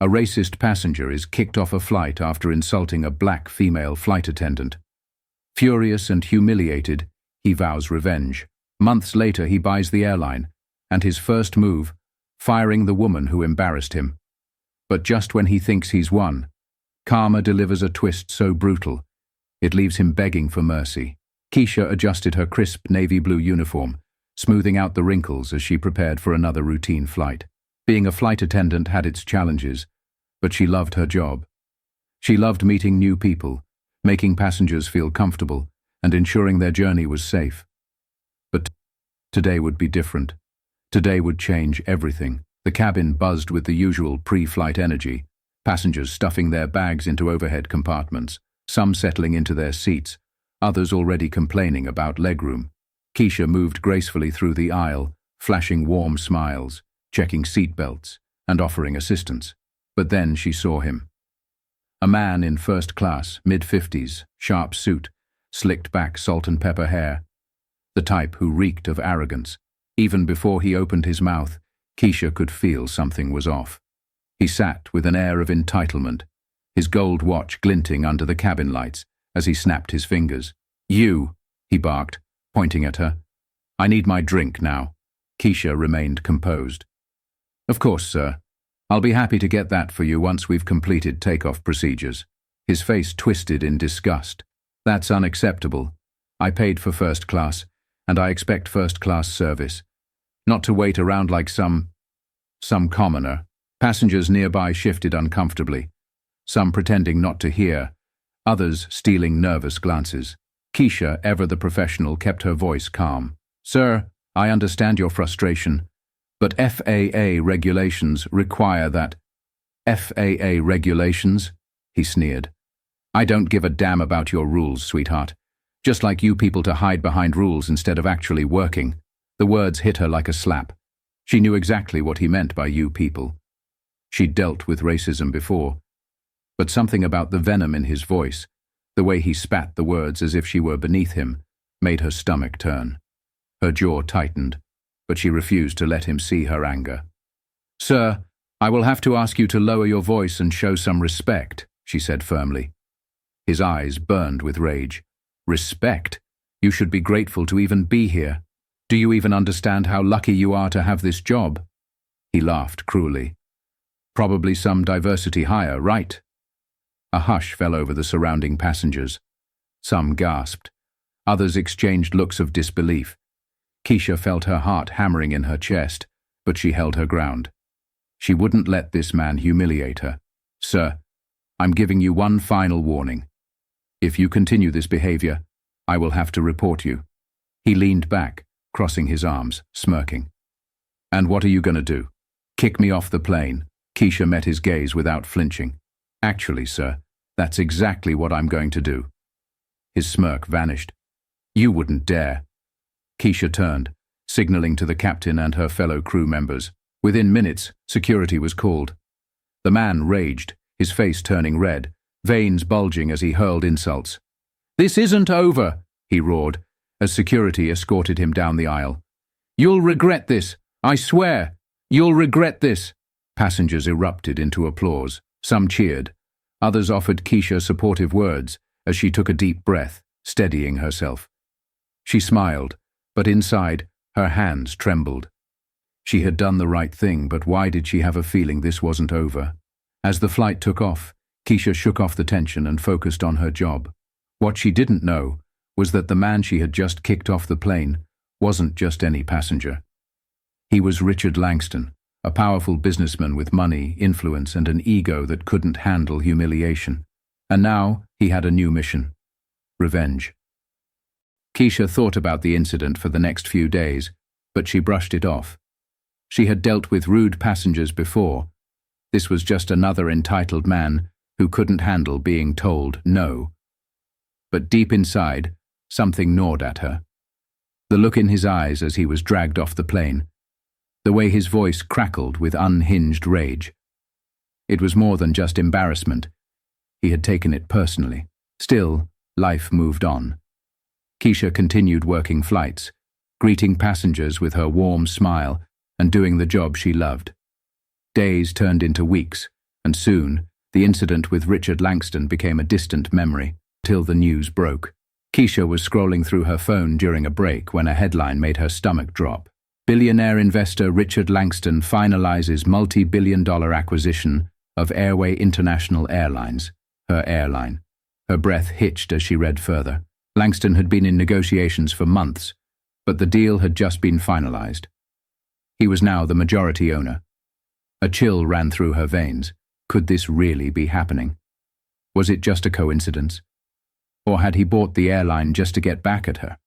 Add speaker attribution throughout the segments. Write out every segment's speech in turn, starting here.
Speaker 1: A racist passenger is kicked off a flight after insulting a black female flight attendant. Furious and humiliated, he vows revenge. Months later, he buys the airline, and his first move, firing the woman who embarrassed him. But just when he thinks he's won, karma delivers a twist so brutal, it leaves him begging for mercy. Keisha adjusted her crisp navy blue uniform, smoothing out the wrinkles as she prepared for another routine flight. Being a flight attendant had its challenges, but she loved her job. She loved meeting new people, making passengers feel comfortable, and ensuring their journey was safe. But today would be different. Today would change everything. The cabin buzzed with the usual pre-flight energy, passengers stuffing their bags into overhead compartments, some settling into their seats, others already complaining about legroom. Keisha moved gracefully through the aisle, flashing warm smiles, checking seat belts, and offering assistance. But then she saw him. A man in first class, mid-50s, sharp suit, slicked back salt and pepper hair. The type who reeked of arrogance. Even before he opened his mouth, Keisha could feel something was off. He sat with an air of entitlement, his gold watch glinting under the cabin lights as he snapped his fingers. "You," he barked, pointing at her. "I need my drink now." Keisha remained composed. "Of course, sir. I'll be happy to get that for you once we've completed takeoff procedures." His face twisted in disgust. "That's unacceptable. I paid for first class, and I expect first-class service. Not to wait around like some commoner." Passengers nearby shifted uncomfortably, some pretending not to hear, others stealing nervous glances. Keisha, ever the professional, kept her voice calm. "Sir, I understand your frustration, but FAA regulations require that." "FAA regulations?" he sneered. "I don't give a damn about your rules, sweetheart. Just like you people to hide behind rules instead of actually working." The words hit her like a slap. She knew exactly what he meant by "you people." She'd dealt with racism before, but something about the venom in his voice, the way he spat the words as if she were beneath him, made her stomach turn. Her jaw tightened, but she refused to let him see her anger. "Sir, I will have to ask you to lower your voice and show some respect," she said firmly. His eyes burned with rage. "Respect? You should be grateful to even be here. Do you even understand how lucky you are to have this job?" He laughed cruelly. "Probably some diversity hire, right?" A hush fell over the surrounding passengers. Some gasped. Others exchanged looks of disbelief. Keisha felt her heart hammering in her chest, but she held her ground. She wouldn't let this man humiliate her. "Sir, I'm giving you one final warning. If you continue this behavior, I will have to report you." He leaned back, crossing his arms, smirking. "And what are you going to do? Kick me off the plane?" Keisha met his gaze without flinching. "Actually, sir, that's exactly what I'm going to do." His smirk vanished. "You wouldn't dare." Keisha turned, signaling to the captain and her fellow crew members. Within minutes, security was called. The man raged, his face turning red, veins bulging as he hurled insults. "This isn't over," he roared, as security escorted him down the aisle. "You'll regret this, I swear. You'll regret this." Passengers erupted into applause. Some cheered. Others offered Keisha supportive words as she took a deep breath, steadying herself. She smiled, but inside, her hands trembled. She had done the right thing, but why did she have a feeling this wasn't over? As the flight took off, Keisha shook off the tension and focused on her job. What she didn't know was that the man she had just kicked off the plane wasn't just any passenger. He was Richard Langston, a powerful businessman with money, influence, and an ego that couldn't handle humiliation. And now he had a new mission: revenge. Keisha thought about the incident for the next few days, but she brushed it off. She had dealt with rude passengers before. This was just another entitled man who couldn't handle being told no. But deep inside, something gnawed at her. The look in his eyes as he was dragged off the plane. The way his voice crackled with unhinged rage. It was more than just embarrassment. He had taken it personally. Still, life moved on. Keisha continued working flights, greeting passengers with her warm smile and doing the job she loved. Days turned into weeks, And soon, the incident with Richard Langston became a distant memory, till the news broke. Keisha was scrolling through her phone during a break when a headline made her stomach drop. Billionaire investor Richard Langston finalizes multi-billion-dollar acquisition of Airway International Airlines, her airline. Her breath hitched as she read further. Langston had been in negotiations for months, but the deal had just been finalized. He was now the majority owner. A chill ran through her veins. Could this really be happening? Was it just a coincidence? Or had he bought the airline just to get back at her?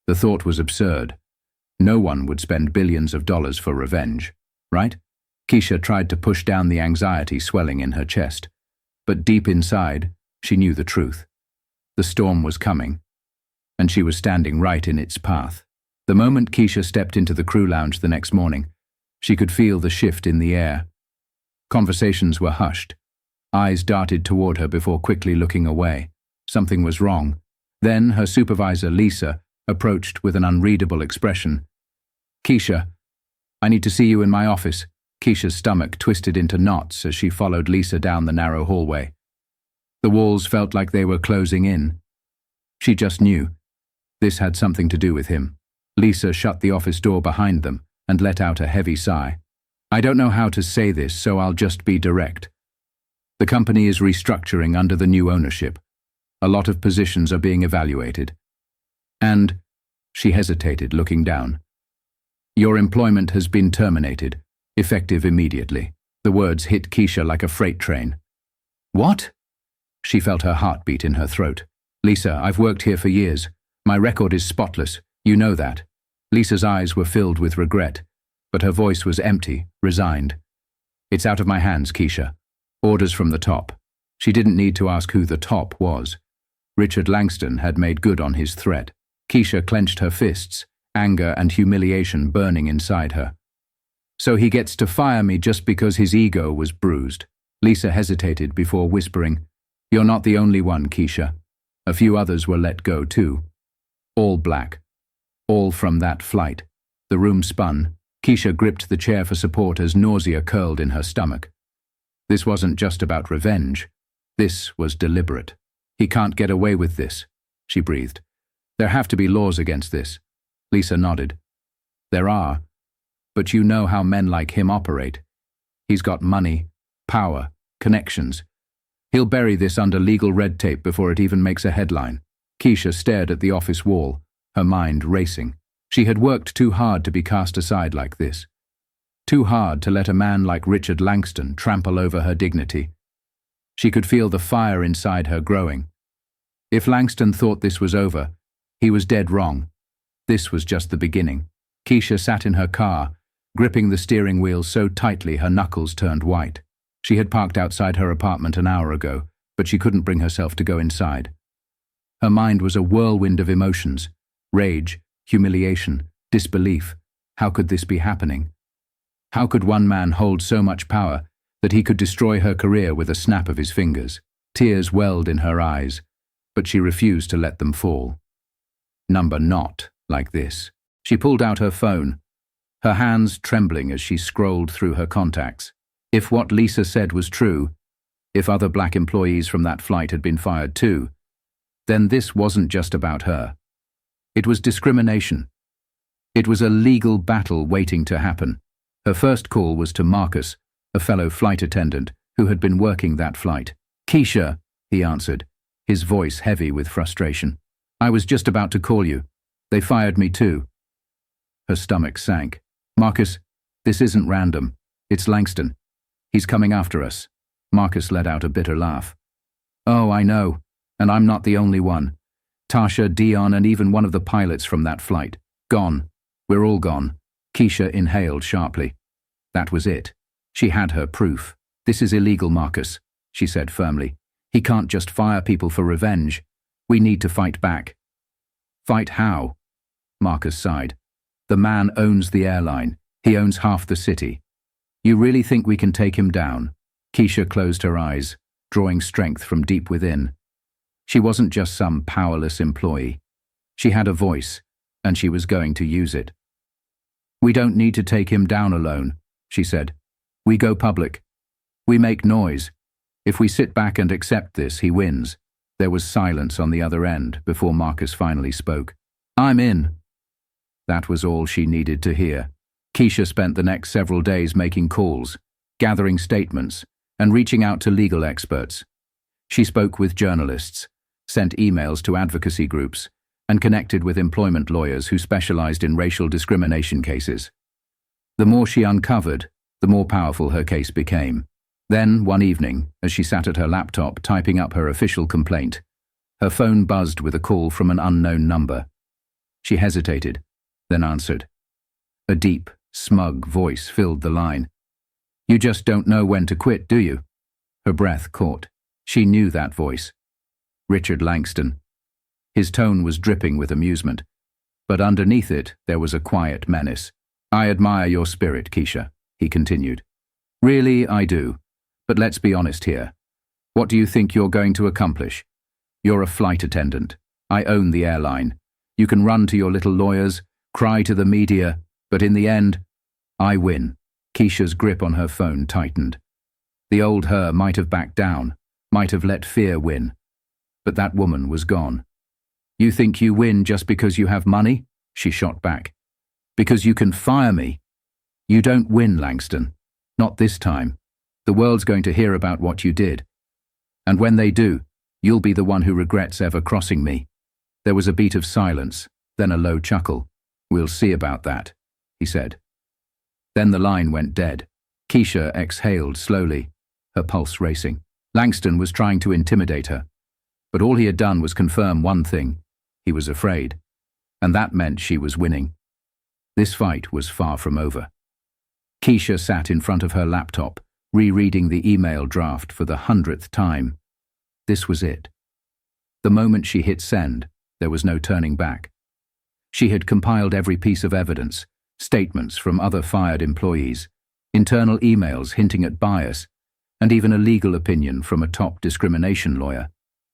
Speaker 1: The thought was absurd. No one would spend billions of dollars for revenge, right? Keisha tried to push down the anxiety swelling in her chest, but deep inside, she knew the truth. The storm was coming, and she was standing right in its path. The moment Keisha stepped into the crew lounge the next morning, she could feel the shift in the air. Conversations were hushed. Eyes darted toward her before quickly looking away. Something was wrong. Then her supervisor, Lisa, approached with an unreadable expression. "Keisha, I need to see you in my office." Keisha's stomach twisted into knots as she followed Lisa down the narrow hallway. The walls felt like they were closing in. She just knew. This had something to do with him. Lisa shut the office door behind them and let out a heavy sigh. "I don't know how to say this, so I'll just be direct. The company is restructuring under the new ownership. A lot of positions are being evaluated. And," she hesitated, looking down, "your employment has been terminated, effective immediately." The words hit Keisha like a freight train. "What?" She felt her heartbeat in her throat. "Lisa, I've worked here for years. My record is spotless. You know that." Lisa's eyes were filled with regret, but her voice was empty, resigned. "It's out of my hands, Keisha. Orders from the top." She didn't need to ask who the top was. Richard Langston had made good on his threat. Keisha clenched her fists, anger and humiliation burning inside her. "So he gets to fire me just because his ego was bruised." Lisa hesitated before whispering, "You're not the only one, Keisha. A few others were let go too. All black. All from that flight." The room spun. Keisha gripped the chair for support as nausea curled in her stomach. This wasn't just about revenge. This was deliberate. "He can't get away with this," she breathed. "There have to be laws against this." Lisa nodded. "There are. But you know how men like him operate. He's got money, power, connections. He'll bury this under legal red tape before it even makes a headline." Keisha stared at the office wall, her mind racing. She had worked too hard to be cast aside like this. Too hard to let a man like Richard Langston trample over her dignity. She could feel the fire inside her growing. If Langston thought this was over, he was dead wrong. This was just the beginning. Keisha sat in her car, gripping the steering wheel so tightly her knuckles turned white. She had parked outside her apartment an hour ago, but she couldn't bring herself to go inside. Her mind was a whirlwind of emotions: rage, humiliation, disbelief. How could this be happening? How could one man hold so much power that he could destroy her career with a snap of his fingers? Tears welled in her eyes, but she refused to let them fall. Not like this. She pulled out her phone, her hands trembling as she scrolled through her contacts. If what Lisa said was true, if other black employees from that flight had been fired too, then this wasn't just about her. It was discrimination. It was a legal battle waiting to happen. Her first call was to Marcus, a fellow flight attendant who had been working that flight. "Keisha," he answered, his voice heavy with frustration. "I was just about to call you. They fired me too." Her stomach sank. "Marcus, this isn't random. It's Langston. He's coming after us." Marcus let out a bitter laugh. "Oh, I know. And I'm not the only one. Tasha, Dion, and even one of the pilots from that flight. Gone. We're all gone." Keisha inhaled sharply. That was it. She had her proof. "This is illegal, Marcus," she said firmly. "He can't just fire people for revenge. We need to fight back." "Fight how?" Marcus sighed. "The man owns the airline. He owns half the city. You really think we can take him down?" Keisha closed her eyes, drawing strength from deep within. She wasn't just some powerless employee. She had a voice, and she was going to use it. "We don't need to take him down alone," she said. "We go public. We make noise. If we sit back and accept this, he wins. There was silence on the other end before Marcus finally spoke. I'm in. That was all she needed to hear. Keisha spent the next several days making calls, gathering statements, and reaching out to legal experts. She spoke with journalists, sent emails to advocacy groups, and connected with employment lawyers who specialized in racial discrimination cases. The more she uncovered, the more powerful her case became. Then, one evening, as she sat at her laptop typing up her official complaint, her phone buzzed with a call from an unknown number. She hesitated, then answered. A deep, smug voice filled the line. You just don't know when to quit, do you? Her breath caught. She knew that voice. Richard Langston. His tone was dripping with amusement, but underneath it there was a quiet menace. I admire your spirit, Keisha, he continued. Really, I do. But let's be honest here. What do you think you're going to accomplish? You're a flight attendant. I own the airline. You can run to your little lawyers, cry to the media, but in the end, I win. Keisha's grip on her phone tightened. The old her might have backed down, might have let fear win. But that woman was gone. You think you win just because you have money? She shot back. Because you can fire me. You don't win, Langston. Not this time. The world's going to hear about what you did. And when they do, you'll be the one who regrets ever crossing me. There was a beat of silence, then a low chuckle. We'll see about that, he said. Then the line went dead. Keisha exhaled slowly, her pulse racing. Langston was trying to intimidate her. But all he had done was confirm one thing. He was afraid. And that meant she was winning. This fight was far from over. Keisha sat in front of her laptop, rereading the email draft for the 100th time. This was it. The moment she hit send, there was no turning back. She had compiled every piece of evidence, statements from other fired employees, internal emails hinting at bias, and even a legal opinion from a top discrimination lawyer.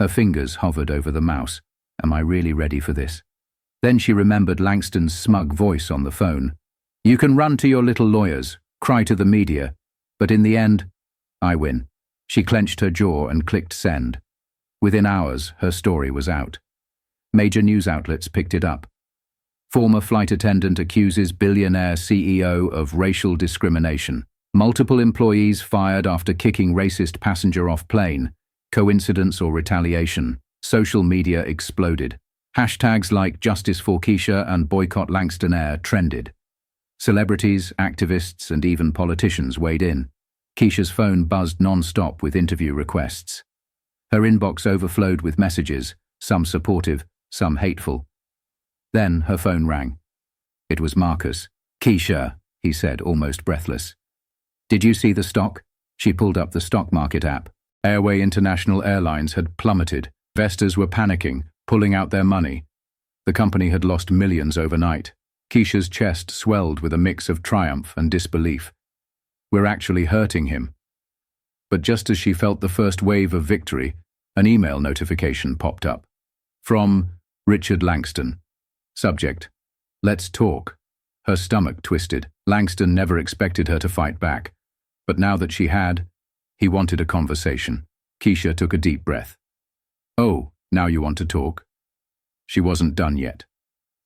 Speaker 1: Her fingers hovered over the mouse. Am I really ready for this? Then she remembered Langston's smug voice on the phone. You can run to your little lawyers, cry to the media, but in the end, I win. She clenched her jaw and clicked send. Within hours, her story was out. Major news outlets picked it up. Former flight attendant accuses billionaire CEO of racial discrimination. Multiple employees fired after kicking racist passenger off plane. Coincidence or retaliation? Social media exploded. Hashtags like Justice for Keisha and Boycott Langston Air trended. Celebrities, activists, and even politicians weighed in. Keisha's phone buzzed non-stop with interview requests. Her inbox overflowed with messages, some supportive, some hateful. Then her phone rang. It was Marcus. Keisha, he said, almost breathless. Did you see the stock? She pulled up the stock market app. Airway International Airlines had plummeted. Investors were panicking, pulling out their money. The company had lost millions overnight. Keisha's chest swelled with a mix of triumph and disbelief. We're actually hurting him. But just as she felt the first wave of victory, an email notification popped up. From Richard Langston. Subject: Let's talk. Her stomach twisted. Langston never expected her to fight back. But now that she had, he wanted a conversation. Keisha took a deep breath. Oh, now you want to talk? She wasn't done yet.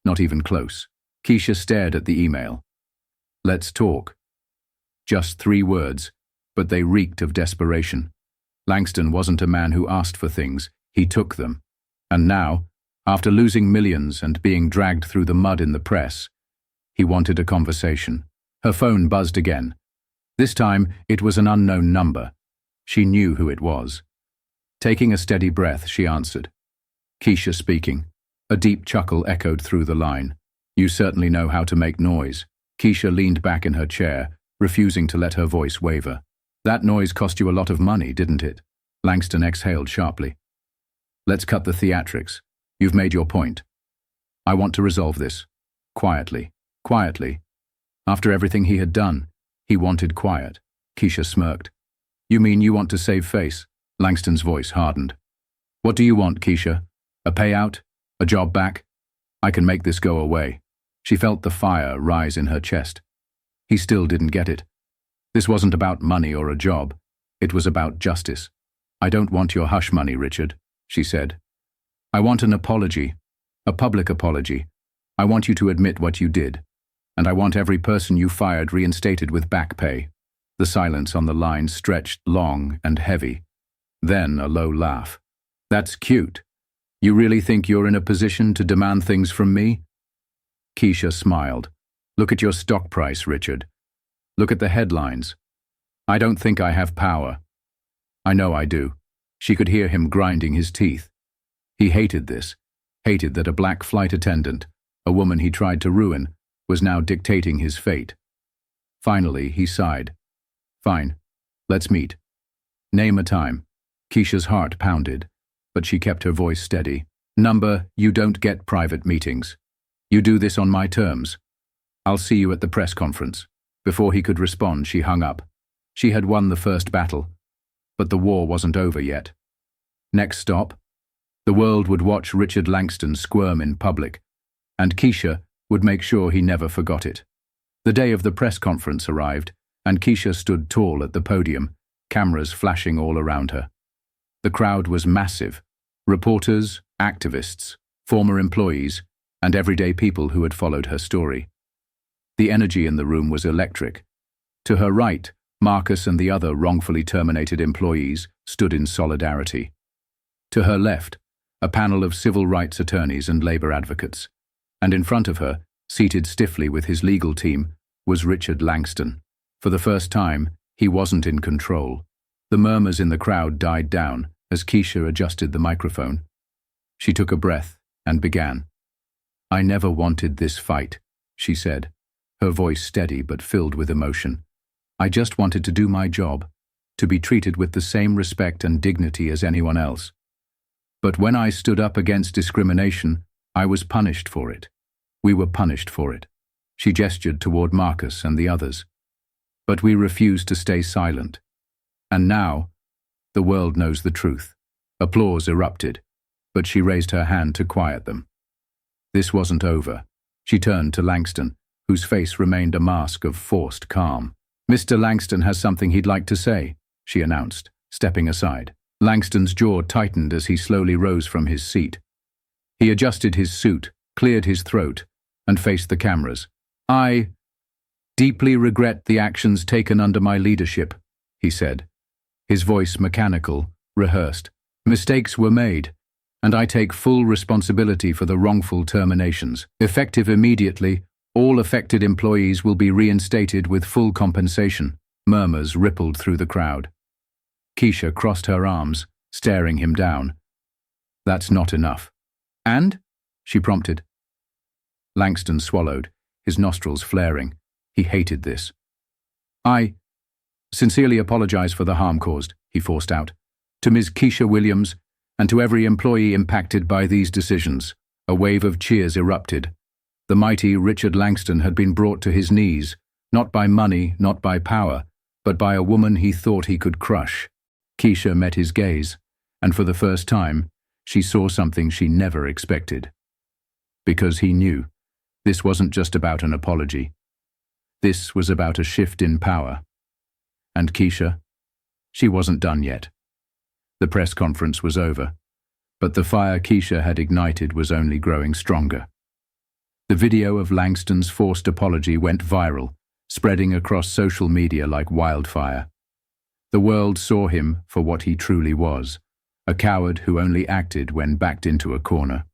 Speaker 1: Not even close. Keisha stared at the email. Let's talk. Just 3 words, but they reeked of desperation. Langston wasn't a man who asked for things, he took them. And now, after losing millions and being dragged through the mud in the press, he wanted a conversation. Her phone buzzed again. This time, it was an unknown number. She knew who it was. Taking a steady breath, she answered. Keisha speaking. A deep chuckle echoed through the line. You certainly know how to make noise. Keisha leaned back in her chair, refusing to let her voice waver. That noise cost you a lot of money, didn't it? Langston exhaled sharply. Let's cut the theatrics. You've made your point. I want to resolve this. Quietly. Quietly. After everything he had done, he wanted quiet. Keisha smirked. You mean you want to save face? Langston's voice hardened. What do you want, Keisha? A payout? A job back? I can make this go away. She felt the fire rise in her chest. He still didn't get it. This wasn't about money or a job. It was about justice. "I don't want your hush money, Richard," she said. "I want an apology, a public apology. I want you to admit what you did. And I want every person you fired reinstated with back pay." The silence on the line stretched long and heavy. Then a low laugh. "That's cute. You really think you're in a position to demand things from me?" Keisha smiled. "Look at your stock price, Richard. Look at the headlines. I don't think I have power." "I know I do." She could hear him grinding his teeth. He hated this, hated that a black flight attendant, a woman he tried to ruin, was now dictating his fate. Finally, he sighed. "Fine. Let's meet. Name a time." Keisha's heart pounded, but she kept her voice steady. "Number, you don't get private meetings. You do this on my terms. I'll see you at the press conference." Before he could respond, she hung up. She had won the first battle, but the war wasn't over yet. Next stop, the world would watch Richard Langston squirm in public, and Keisha would make sure he never forgot it. The day of the press conference arrived, and Keisha stood tall at the podium, cameras flashing all around her. The crowd was massive. Reporters, activists, former employees, and everyday people who had followed her story. The energy in the room was electric. To her right, Marcus and the other wrongfully terminated employees stood in solidarity. To her left, a panel of civil rights attorneys and labor advocates. And in front of her, seated stiffly with his legal team, was Richard Langston. For the first time, he wasn't in control. The murmurs in the crowd died down as Keisha adjusted the microphone. She took a breath and began. "I never wanted this fight," she said, her voice steady but filled with emotion. "I just wanted to do my job, to be treated with the same respect and dignity as anyone else. But when I stood up against discrimination, I was punished for it. We were punished for it." She gestured toward Marcus and the others. "But we refused to stay silent. And now, the world knows the truth." Applause erupted, but she raised her hand to quiet them. This wasn't over. She turned to Langston, whose face remained a mask of forced calm. "Mr. Langston has something he'd like to say," she announced, stepping aside. Langston's jaw tightened as he slowly rose from his seat. He adjusted his suit, cleared his throat, and faced the cameras. "I deeply regret the actions taken under my leadership," he said, his voice mechanical, rehearsed. "Mistakes were made, and I take full responsibility for the wrongful terminations. Effective immediately, all affected employees will be reinstated with full compensation." Murmurs rippled through the crowd. Keisha crossed her arms, staring him down. "That's not enough." "And?" she prompted. Langston swallowed, his nostrils flaring. He hated this. "I sincerely apologize for the harm caused," he forced out, "to Ms. Keisha Williams and to every employee impacted by these decisions." A wave of cheers erupted. The mighty Richard Langston had been brought to his knees, not by money, not by power, but by a woman he thought he could crush. Keisha met his gaze, and for the first time, she saw something she never expected. Because he knew, this wasn't just about an apology. This was about a shift in power. And Keisha? She wasn't done yet. The press conference was over, but the fire Keisha had ignited was only growing stronger. The video of Langston's forced apology went viral, spreading across social media like wildfire. The world saw him for what he truly was, a coward who only acted when backed into a corner.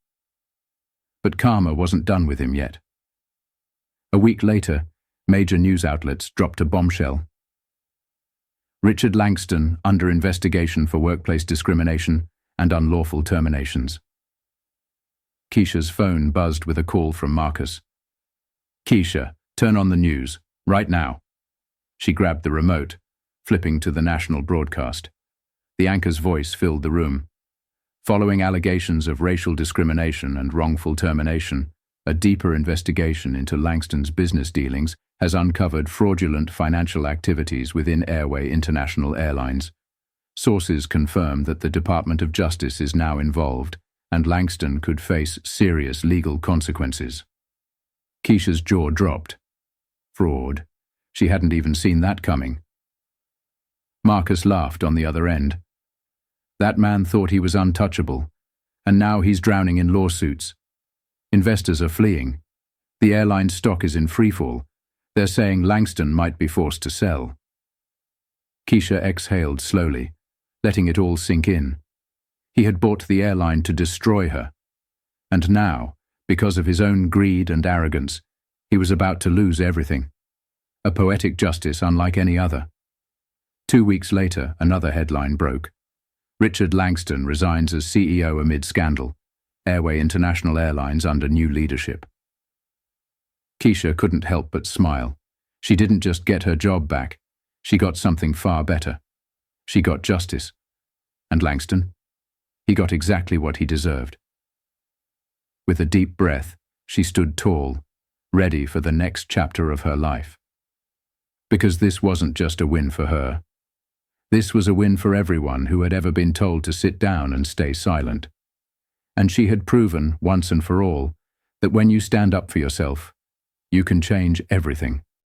Speaker 1: But karma wasn't done with him yet. A week later, major news outlets dropped a bombshell. Richard Langston under investigation for workplace discrimination and unlawful terminations. Keisha's phone buzzed with a call from Marcus. "Keisha, turn on the news, right now." She grabbed the remote, flipping to the national broadcast. The anchor's voice filled the room. Following allegations of racial discrimination and wrongful termination, a deeper investigation into Langston's business dealings has uncovered fraudulent financial activities within Airway International Airlines. Sources confirm that the Department of Justice is now involved, and Langston could face serious legal consequences. Keisha's jaw dropped. Fraud. She hadn't even seen that coming. Marcus laughed on the other end. That man thought he was untouchable, and now he's drowning in lawsuits. Investors are fleeing. The airline stock is in freefall. They're saying Langston might be forced to sell. Keisha exhaled slowly, letting it all sink in. He had bought the airline to destroy her. And now, because of his own greed and arrogance, he was about to lose everything. A poetic justice unlike any other. 2 weeks later, another headline broke. Richard Langston resigns as CEO amid scandal. Airway International Airlines under new leadership. Keisha couldn't help but smile. She didn't just get her job back. She got something far better. She got justice. And Langston? He got exactly what he deserved. With a deep breath, she stood tall, ready for the next chapter of her life. Because this wasn't just a win for her. This was a win for everyone who had ever been told to sit down and stay silent. And she had proven, once and for all, that when you stand up for yourself, you can change everything.